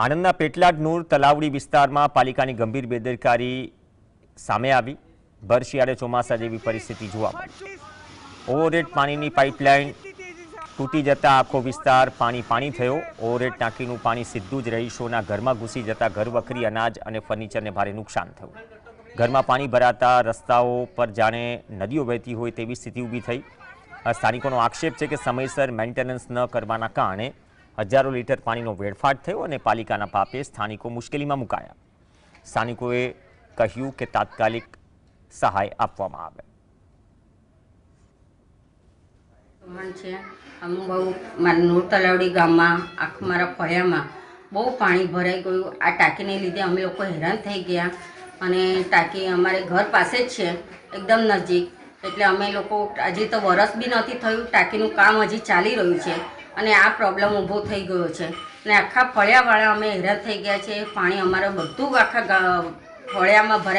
આણંદના પેટલાદ નૂર તલાવડી વિસ્તારમાં પાલિકાની ગંભીર બેદરકારી સામે આવી। ભર શિયાળે ચોમાસા જેવી પરિસ્થિતિ જોવા મળી। ઓવરહેડ પાણીની પાઇપલાઇન તૂટી જતા આખો વિસ્તાર પાણી પાણી થયો। ઓવરહેડ ટાંકીનું પાણી સીધું જ રહીશોના ઘરમાં ઘૂસી જતા ઘરવખરી અનાજ અને ફર્નિચરને ભારે નુકસાન થયું। ઘરમાં પાણી ભરાતા રસ્તાઓ પર જાણે નદીઓ વહેતી હોય તેવી સ્થિતિ ઊભી થઈ। સ્થાનિકોનો આક્ષેપ છે કે સમયસર મેન્ટેનન્સ ન કરવાના કારણે હજારો લીટર પાણીનો વેડફાટ થયો અને પાલિકાના પાપે સ્થાનિકો મુશ્કેલીમાં મુકાયા। સ્થાનિકોએ કહ્યું કે તાત્કાલિક સહાય આપવામાં આવે। નૂર તલાવડી ગામમાં મારા ફળિયામાં બહુ પાણી ભરાઈ ગયું। આ ટાંકીને લીધે અમે લોકો હેરાન થઈ ગયા અને ટાંકી અમારે ઘર પાસે જ છે, એકદમ નજીક। એટલે અમે લોકો હજી તો વરસ બી નથી થયું, ટાંકીનું કામ હજી ચાલી રહ્યું છે અને આ પ્રોબ્લેમ ઊભો થઈ ગયો છે અને આખા ફળિયાવાળા અમે હેરાન થઈ ગયા છે। પાણી અમારે બધું આખા ફળિયામાં ભરાય।